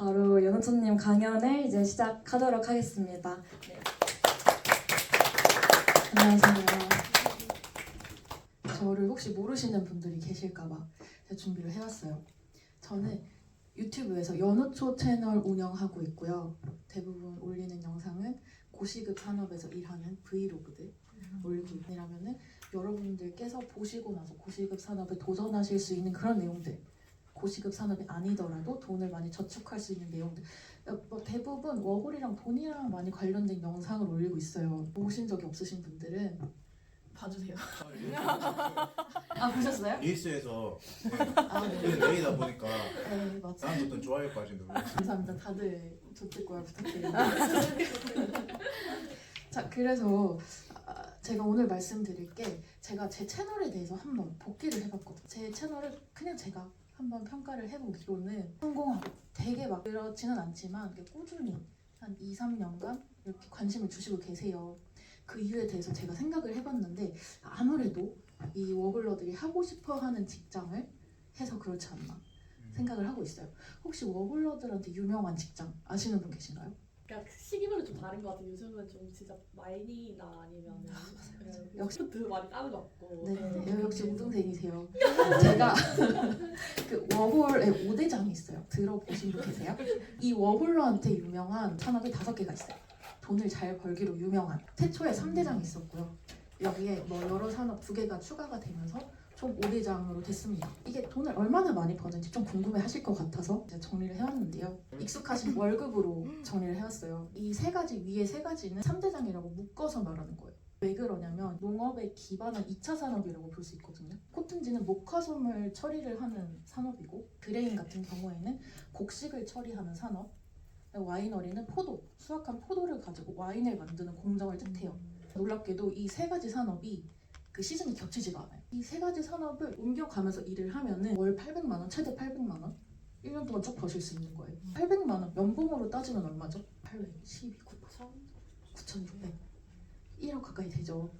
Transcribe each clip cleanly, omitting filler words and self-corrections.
바로 연우초님 강연을 이제 시작하도록 하겠습니다. 네. 안녕하세요. 저를 혹시 모르시는 분들이 계실까봐 제가 준비를 해왔어요. 저는 유튜브에서 연우초 채널 운영하고 있고요. 대부분 올리는 영상은 고시급 산업에서 일하는 브이로그들 올리고 있라면은 여러분들께서 보시고 나서 고시급 산업에 도전하실 수 있는 그런 내용들, 고시급 산업이 아니더라도 돈을 많이 저축할 수 있는 내용들, 뭐 대부분 워홀이랑 돈이랑 많이 관련된 영상을 올리고 있어요. 보신 적이 없으신 분들은 봐주세요. 아, 보셨어요? 릴스에서 네. 내리다 보니까 네, 맞아요. 사람들은 좋아요까지 누르고 감사합니다. 다들 좋댓글 부탁드립니다. 자, 그래서 제가 오늘 말씀드릴 게, 제가 제 채널에 대해서 한번 복귀를 해봤거든요. 제 채널을 그냥 제가 한번 평가를 해보기로는 성공하고, 되게 막 그렇지는 않지만 꾸준히 한 2, 3년간 이렇게 관심을 주시고 계세요. 그 이유에 대해서 제가 생각을 해봤는데, 아무래도 이 워블러들이 하고 싶어하는 직장을 해서 그렇지 않나 생각을 하고 있어요. 혹시 워블러들한테 유명한 직장 아시는 분 계신가요? 그러니까 시기별로 좀 다른 것 같아요. 요즘은 좀 진짜 마이닝이나 아니면 역시 드 많이 까는 것 같고. 네, 역시 우등생이세요. 제가 그 워홀의 5대장이 있어요. 들어보신 분 계세요? 이 워홀러한테 유명한 산업이 5개가 있어요. 돈을 잘 벌기로 유명한. 태초에 3대장이 있었고요. 여기에 뭐 여러 산업 2개가 추가가 되면서 총 5대장으로 됐습니다. 이게 돈을 얼마나 많이 버는지 좀 궁금해 하실 것 같아서 이제 정리를 해왔는데요. 익숙하신 월급으로 정리를 해왔어요. 이 3가지 위에 3가지는 3대장이라고 묶어서 말하는 거예요. 왜 그러냐면 농업에 기반한 2차 산업이라고 볼 수 있거든요. 코튼지는 목화솜을 처리를 하는 산업이고, 그레인 같은 경우에는 곡식을 처리하는 산업, 와이너리는 포도, 수확한 포도를 가지고 와인을 만드는 공정을 뜻해요. 놀랍게도 이 3가지 산업이 그 시즌이 겹치지가 않아요. 이 3가지 산업을 옮겨가면서 일을 하면은 월 800만 원, 최대 800만 원, 1년 동안 쭉 버실 수 있는 거예요. 800만 원, 연봉으로 따지면 얼마죠? 812, 9,600, 1억 가까이 되죠.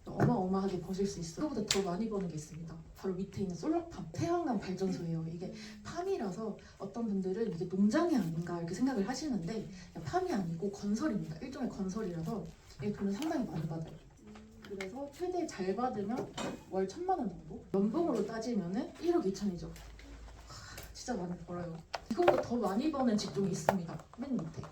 어마어마하게 버실 수 있어요. 그거보다 더 많이 버는 게 있습니다. 바로 밑에 있는 솔라팜, 태양광 발전소예요. 이게 팜이라서 어떤 분들은 이게 농장이 아닌가 이렇게 생각을 하시는데, 팜이 아니고 건설입니다. 일종의 건설이라서 이 돈을 상당히 많이 받아요. 그래서 최대 잘 받으면 월 1,000만 원 정도? 연봉으로 따지면은 1억 2천이죠. 진짜 많이 벌어요. 이거보다 더 많이 버는 직종이 있습니다. 맨 밑에.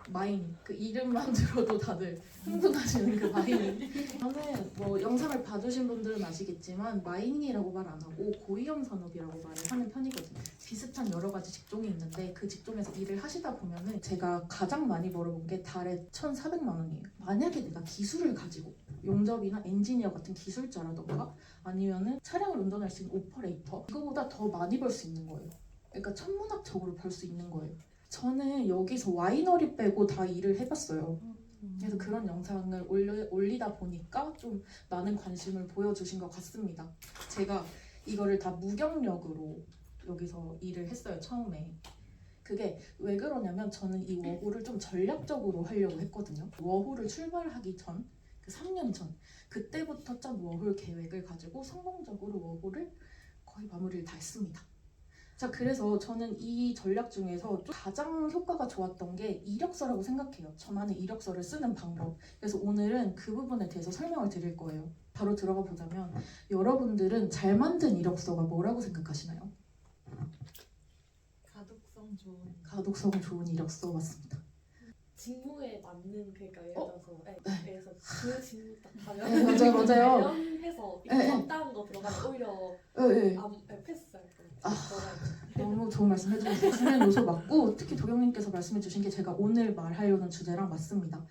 마이닝. 그 이름만 들어도 다들 흥분하시는 그 마이닝. 저는 뭐 영상을 봐주신 분들은 아시겠지만 마이닝이라고 말 안 하고 고위험 산업이라고 말을 하는 편이거든요. 비슷한 여러 가지 직종이 있는데 그 직종에서 일을 하시다 보면은 제가 가장 많이 벌어본 게 달에 1,400만 원이에요. 만약에 내가 기술을 가지고 용접이나 엔지니어 같은 기술자라던가 아니면은 차량을 운전할 수 있는 오퍼레이터, 이거보다 더 많이 벌 수 있는 거예요. 그러니까 천문학적으로 벌 수 있는 거예요. 저는 여기서 와이너리 빼고 다 일을 해봤어요. 그래서 그런 영상을 올리다 보니까 좀 많은 관심을 보여주신 것 같습니다. 제가 이거를 다 무경력으로 여기서 일을 했어요, 처음에. 그게 왜 그러냐면 저는 이 워홀을 좀 전략적으로 하려고 했거든요. 워홀을 출발하기 전, 그 3년 전, 그때부터 짠 워홀 계획을 가지고 성공적으로 워홀을 거의 마무리를 다 했습니다. 자, 그래서 저는 이 전략 중에서 좀 가장 효과가 좋았던 게 이력서라고 생각해요. 저만의 이력서를 쓰는 방법. 그래서 오늘은 그 부분에 대해서 설명을 드릴 거예요. 바로 들어가 보자면, 여러분들은 잘 만든 이력서가 뭐라고 생각하시나요? 가독성 좋은 이력서 맞습니다. 직무에 맞는, 그러니까 예를 들어서 그래서 그 직무 딱 가면 네, 맞아요. 관련해서 네. 간단한 거 들어가면 오히려 네. 패스할 거. 너무 좋은 말씀 해주셨어요. 중요한 요소 맞고, 특히 도경님께서 말씀해 주신 게 제가 오늘 말하려는 주제랑 맞습니다.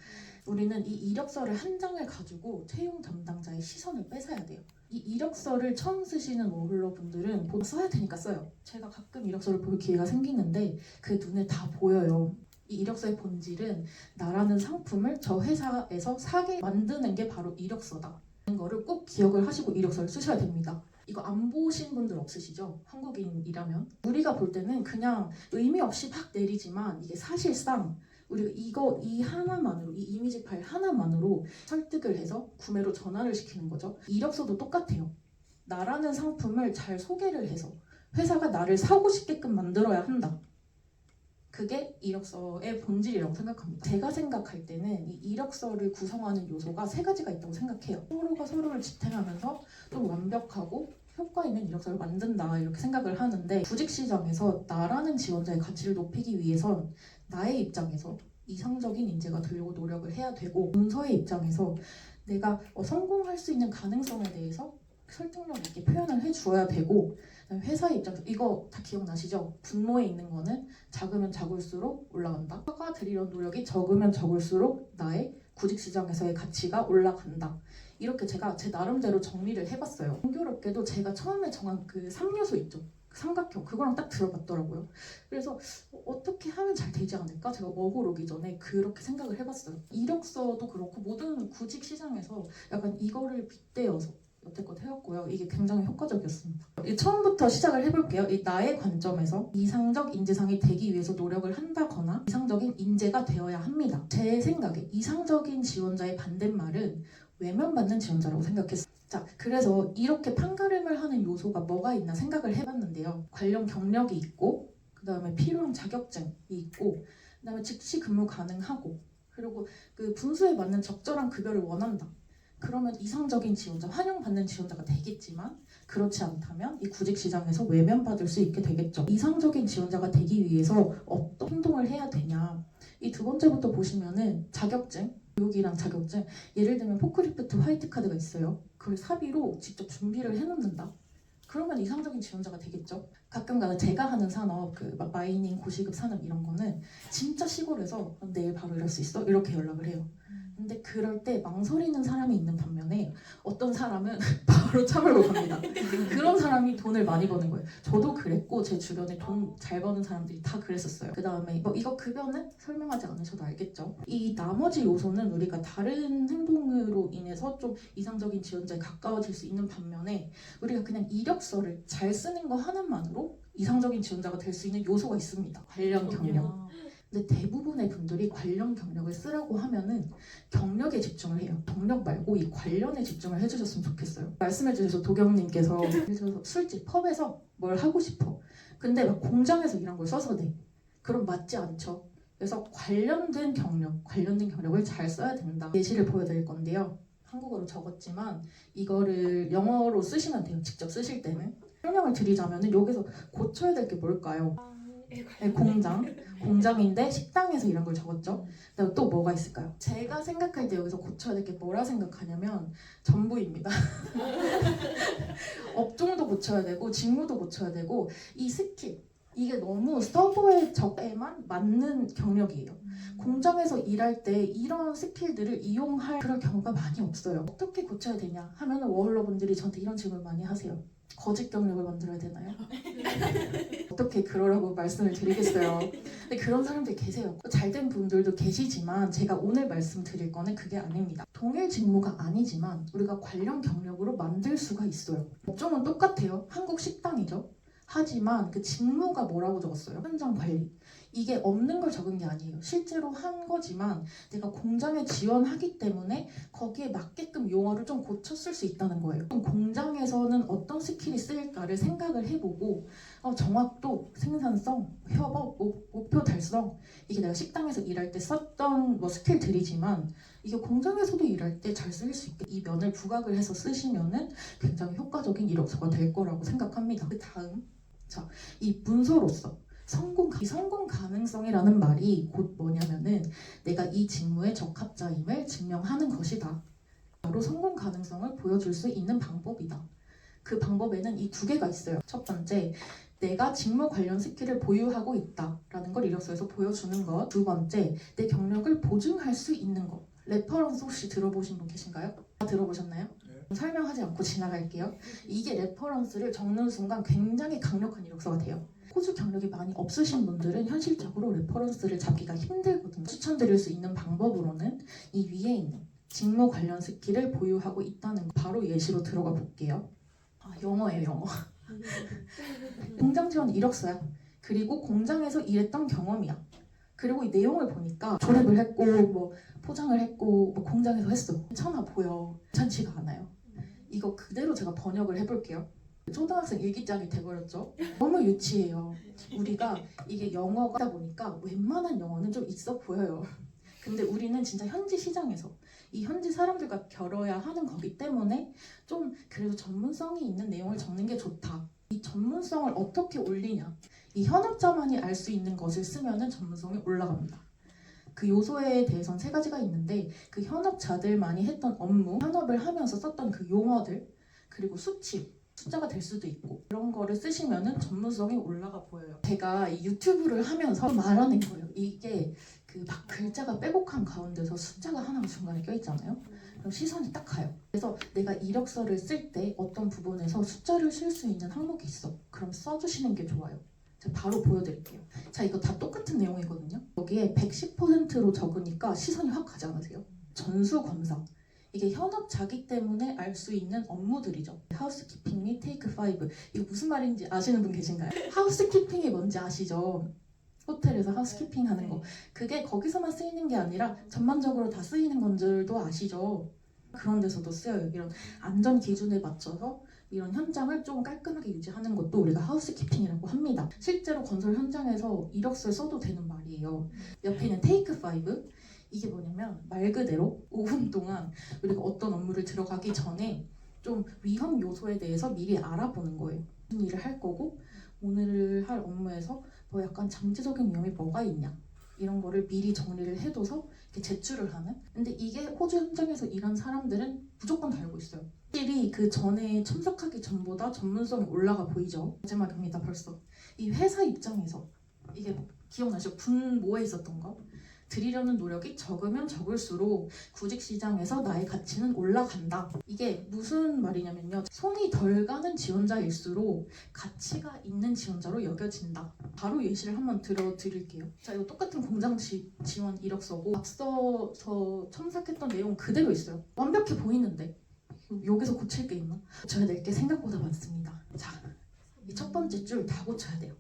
우리는 이 이력서를 한 장을 가지고 채용 담당자의 시선을 뺏어야 돼요. 이 이력서를 처음 쓰시는 워홀러 분들은 보통 써야 되니까 써요. 제가 가끔 이력서를 볼 기회가 생기는데 그 눈에 다 보여요. 이 이력서의 본질은 나라는 상품을 저 회사에서 사게 만드는 게 바로 이력서다. 이런 거를 꼭 기억을 하시고 이력서를 쓰셔야 됩니다. 이거 안 보신 분들 없으시죠? 한국인이라면. 우리가 볼 때는 그냥 의미 없이 막 내리지만 이게 사실상 우리가 이 하나만으로, 이 이미지 파일 하나만으로 설득을 해서 구매로 전환을 시키는 거죠. 이력서도 똑같아요. 나라는 상품을 잘 소개를 해서 회사가 나를 사고 싶게끔 만들어야 한다. 그게 이력서의 본질이라고 생각합니다. 제가 생각할 때는 이 이력서를 구성하는 요소가 세 가지가 있다고 생각해요. 서로가 서로를 지탱하면서 좀 완벽하고 효과 있는 이력서를 만든다 이렇게 생각을 하는데 구직 시장에서 나라는 지원자의 가치를 높이기 위해선 나의 입장에서 이상적인 인재가 되려고 노력을 해야 되고 문서의 입장에서 내가 성공할 수 있는 가능성에 대해서 설득력 있게 표현을 해주어야 되고 회사의 입장에서 이거 다 기억나시죠? 분모에 있는 거는 작으면 작을수록 올라간다. 화가 들이는 노력이 적으면 적을수록 나의 구직 시장에서의 가치가 올라간다. 이렇게 제가 제 나름대로 정리를 해봤어요. 공교롭게도 제가 처음에 정한 그 3요소 있죠. 그 삼각형 그거랑 딱 들어갔더라고요. 그래서 어떻게 하면 잘 되지 않을까? 제가 워홀 오기 전에 그렇게 생각을 해봤어요. 이력서도 그렇고 모든 구직 시장에서 약간 이거를 빗대어서 여태껏 해왔고요. 이게 굉장히 효과적이었습니다. 처음부터 시작을 해볼게요. 나의 관점에서 이상적 인재상이 되기 위해서 노력을 한다거나 이상적인 인재가 되어야 합니다. 제 생각에 이상적인 지원자의 반대말은 외면받는 지원자라고 생각했어요. 자, 그래서 이렇게 판가름을 하는 요소가 뭐가 있나 생각을 해봤는데요. 관련 경력이 있고 그 다음에 필요한 자격증이 있고 그 다음에 즉시 근무 가능하고 그리고 그 분수에 맞는 적절한 급여를 원한다. 그러면 이상적인 지원자, 환영받는 지원자가 되겠지만 그렇지 않다면 이 구직 시장에서 외면받을 수 있게 되겠죠. 이상적인 지원자가 되기 위해서 어떤 행동을 해야 되냐. 이 두 번째부터 보시면은 자격증, 교육이랑 자격증. 예를 들면 포크리프트 화이트 카드가 있어요. 그걸 사비로 직접 준비를 해놓는다. 그러면 이상적인 지원자가 되겠죠. 가끔가다 제가 하는 산업, 그 마이닝, 고시급 산업 이런 거는 진짜 시골에서 내일 바로 일할 수 있어? 이렇게 연락을 해요. 근데 그럴 때 망설이는 사람이 있는 반면에 어떤 사람은 바로 차 몰고 갑니다. 그런 사람이 돈을 많이 버는 거예요. 저도 그랬고 제 주변에 돈 잘 버는 사람들이 다 그랬었어요. 그 다음에 이거 급여는 설명하지 않으셔도 알겠죠. 이 나머지 요소는 우리가 다른 행동으로 인해서 좀 이상적인 지원자에 가까워질 수 있는 반면에 우리가 그냥 이력서를 잘 쓰는 거 하나만으로 이상적인 지원자가 될 수 있는 요소가 있습니다. 관련 경력. 근데 대부분의 분들이 관련 경력을 쓰라고 하면은 경력에 집중을 해요. 경력 말고 이 관련에 집중을 해주셨으면 좋겠어요. 말씀해주셔서 도경님께서 예를 들어서 술집, 펍에서 뭘 하고 싶어. 근데 막 공장에서 일한 걸 써서 내. 그럼 맞지 않죠. 그래서 관련된 경력을 잘 써야 된다. 예시를 보여드릴 건데요. 한국어로 적었지만 이거를 영어로 쓰시면 돼요. 직접 쓰실 때는. 설명을 드리자면 여기서 고쳐야 될 게 뭘까요? 네, 공장인데 식당에서 이런 걸 적었죠. 그다음에 또 뭐가 있을까요? 제가 생각할 때 여기서 고쳐야 될 게 뭐라 생각하냐면 전부입니다. 업종도 고쳐야 되고 직무도 고쳐야 되고 이 스킬 이게 너무 서버의 적에만 맞는 경력이에요. 공장에서 일할 때 이런 스킬들을 이용할 그런 경우가 많이 없어요. 어떻게 고쳐야 되냐 하면 워홀러분들이 저한테 이런 질문 많이 하세요. 거짓 경력을 만들어야 되나요? 어떻게 그러라고 말씀을 드리겠어요. 근데 그런 사람들이 계세요. 잘된 분들도 계시지만 제가 오늘 말씀드릴 거는 그게 아닙니다. 동일 직무가 아니지만 우리가 관련 경력으로 만들 수가 있어요. 업종은 똑같아요. 한국 식당이죠. 하지만 그 직무가 뭐라고 적었어요? 현장 관리. 이게 없는 걸 적은 게 아니에요. 실제로 한 거지만 내가 공장에 지원하기 때문에 거기에 맞게끔 용어를 좀 고쳤을 수 있다는 거예요. 그럼 공장에서는 어떤 스킬이 쓰일까를 생각을 해보고 정확도, 생산성, 협업, 목표 달성 이게 내가 식당에서 일할 때 썼던 스킬들이지만 이게 공장에서도 일할 때 잘 쓰일 수 있게 이 면을 부각을 해서 쓰시면은 굉장히 효과적인 이력서가 될 거라고 생각합니다. 그 다음 이 문서로서 성공 가능성이라는 말이 곧 뭐냐면은 내가 이 직무의 적합자임을 증명하는 것이다. 바로 성공 가능성을 보여줄 수 있는 방법이다. 그 방법에는 이 두 개가 있어요. 첫 번째, 내가 직무 관련 스킬을 보유하고 있다라는 걸 이력서에서 보여주는 것. 두 번째, 내 경력을 보증할 수 있는 것. 레퍼런스 혹시 들어보신 분 계신가요? 다 들어보셨나요? 설명하지 않고 지나갈게요. 이게 레퍼런스를 적는 순간 굉장히 강력한 이력서가 돼요. 호주 경력이 많이 없으신 분들은 현실적으로 레퍼런스를 잡기가 힘들거든요. 추천드릴 수 있는 방법으로는 이 위에 있는 직무 관련 스킬을 보유하고 있다는 거 바로 예시로 들어가 볼게요. 영어예요, 영어. 공장 지원 이력서야. 그리고 공장에서 일했던 경험이야. 그리고 이 내용을 보니까 조립을 했고 포장을 했고 공장에서 했어. 괜찮아 보여. 괜찮지가 않아요. 이거 그대로 제가 번역을 해볼게요. 초등학생 일기장이 돼버렸죠. 너무 유치해요. 우리가 이게 영어가 보니까 웬만한 영어는 좀 있어 보여요. 근데 우리는 진짜 현지 시장에서 이 현지 사람들과 겨뤄야 하는 거기 때문에 좀 그래도 전문성이 있는 내용을 적는 게 좋다. 이 전문성을 어떻게 올리냐. 이 현업자만이 알 수 있는 것을 쓰면은 전문성이 올라갑니다. 그 요소에 대해서는 3가지가 있는데 그 현업자들만이 했던 업무, 현업을 하면서 썼던 그 용어들, 그리고 수치, 숫자가 될 수도 있고 그런 거를 쓰시면은 전문성이 올라가 보여요. 제가 이 유튜브를 하면서 말하는 거예요. 이게 그 막 글자가 빼곡한 가운데서 숫자가 하나가 중간에 껴있잖아요. 그럼 시선이 딱 가요. 그래서 내가 이력서를 쓸 때 어떤 부분에서 숫자를 쓸 수 있는 항목이 있어. 그럼 써주시는 게 좋아요. 제가 바로 보여드릴게요. 자, 이거 다 똑같은 내용이거든요. 여기에 110%로 적으니까 시선이 확 가지 않으세요? 전수검사. 이게 현업자기 때문에 알 수 있는 업무들이죠. 하우스키핑 및 테이크 5. 이거 무슨 말인지 아시는 분 계신가요? 하우스키핑이 뭔지 아시죠? 호텔에서 하우스키핑 하는 거. 그게 거기서만 쓰이는 게 아니라 전반적으로 다 쓰이는 건들도 아시죠? 그런 데서도 쓰여요. 이런 안전 기준에 맞춰서 이런 현장을 좀 깔끔하게 유지하는 것도 우리가 하우스키핑이라고 합니다. 실제로 건설 현장에서 이력서에 써도 되는 말이에요. 옆에 있는 테이크 5. 이게 뭐냐면 말 그대로 5분 동안 우리가 어떤 업무를 들어가기 전에 좀 위험 요소에 대해서 미리 알아보는 거예요. 무슨 일을 할 거고 오늘 할 업무에서 뭐 약간 잠재적인 위험이 뭐가 있냐 이런 거를 미리 정리를 해둬서 이렇게 제출을 하는. 근데 이게 호주 현장에서 일한 사람들은 무조건 다 알고 있어요. 확실히 그 전에 참석하기 전보다 전문성이 올라가 보이죠. 마지막입니다. 벌써 이 회사 입장에서 이게 기억나시죠? 분모에 있었던 거. 들이려는 노력이 적으면 적을수록 구직 시장에서 나의 가치는 올라간다. 이게 무슨 말이냐면요. 손이 덜 가는 지원자일수록 가치가 있는 지원자로 여겨진다. 바로 예시를 한번 들어드릴게요. 자, 이거 똑같은 공장 지원 이력서고 앞서서 첨삭했던 내용 그대로 있어요. 완벽해 보이는데 여기서 고칠 게 있나? 고쳐야 될 게 생각보다 많습니다. 자, 이 첫 번째 줄 다 고쳐야 돼요.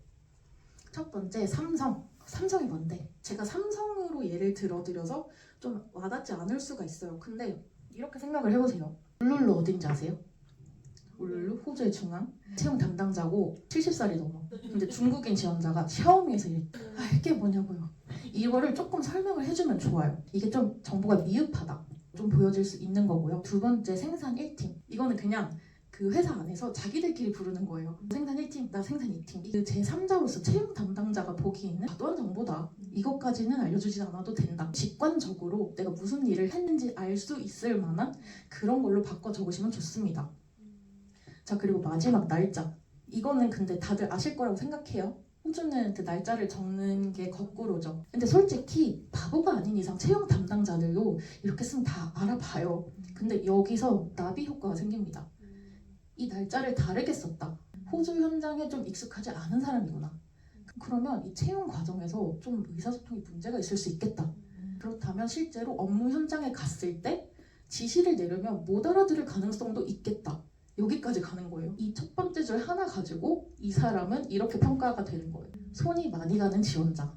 첫 번째 삼성. 삼성이 뭔데? 제가 삼성으로 예를 들어드려서 좀 와닿지 않을 수가 있어요. 근데 이렇게 생각을 해보세요. 울룰루 어딘지 아세요? 울룰루 호주의 중앙 채용 담당자고 70살이 넘어. 근데 중국인 지원자가 샤오미에서 일해. 이게 뭐냐고요. 이거를 조금 설명을 해주면 좋아요. 이게 좀 정보가 미흡하다. 좀 보여질 수 있는 거고요. 두 번째 생산 1팀. 이거는 그냥 그 회사 안에서 자기들끼리 부르는 거예요. 생산 1팀, 나 생산 2팀. 그 제3자로서 채용 담당자가 보기에는 과도한 정보다. 이것까지는 알려주지 않아도 된다. 직관적으로 내가 무슨 일을 했는지 알 수 있을 만한 그런 걸로 바꿔 적으시면 좋습니다. 자, 그리고 마지막 날짜. 이거는 근데 다들 아실 거라고 생각해요. 호주는 그 날짜를 적는 게 거꾸로죠. 근데 솔직히 바보가 아닌 이상 채용 담당자들도 이렇게 쓰면 다 알아봐요. 근데 여기서 나비 효과가 생깁니다. 이 날짜를 다르게 썼다. 호주 현장에 좀 익숙하지 않은 사람이구나. 그러면 이 채용 과정에서 좀 의사소통이 문제가 있을 수 있겠다. 그렇다면 실제로 업무 현장에 갔을 때 지시를 내려면 못 알아들을 가능성도 있겠다. 여기까지 가는 거예요. 이 첫 번째 줄 하나 가지고 이 사람은 이렇게 평가가 되는 거예요. 손이 많이 가는 지원자.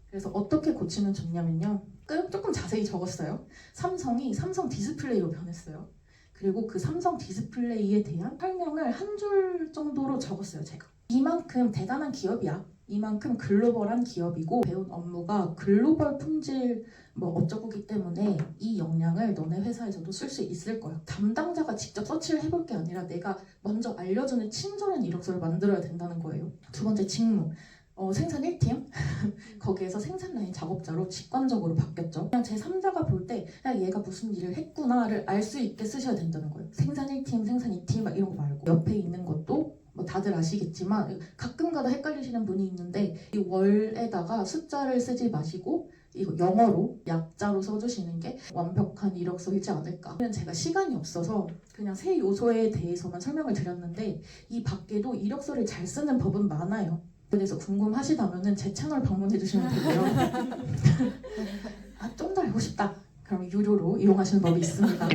그래서 어떻게 고치면 좋냐면요. 조금 자세히 적었어요. 삼성이 삼성 디스플레이로 변했어요. 그리고 그 삼성 디스플레이에 대한 설명을 한 줄 정도로 적었어요. 제가 이만큼 대단한 기업이야. 이만큼 글로벌한 기업이고 배운 업무가 글로벌 품질 뭐 어쩌고기 때문에 이 역량을 너네 회사에서도 쓸 수 있을 거야. 담당자가 직접 서치를 해볼 게 아니라 내가 먼저 알려주는 친절한 이력서를 만들어야 된다는 거예요. 두 번째 직무. 생산 1팀 거기에서 생산 라인 작업자로 직관적으로 바뀌었죠. 그냥 제3자가 볼 때 그냥 얘가 무슨 일을 했구나를 알 수 있게 쓰셔야 된다는 거예요. 생산 1팀, 생산 2팀 막 이런 거 말고 옆에 있는 것도 뭐 다들 아시겠지만 가끔가다 헷갈리시는 분이 있는데 이 월에다가 숫자를 쓰지 마시고 이거 영어로 약자로 써주시는 게 완벽한 이력서이지 않을까. 제가 시간이 없어서 그냥 세 요소에 대해서만 설명을 드렸는데 이 밖에도 이력서를 잘 쓰는 법은 많아요. 그래서 궁금하시다면 제 채널 방문해 주시면 되고요. 좀 더 알고 싶다. 그럼 유료로 이용하시는 법이 있습니다.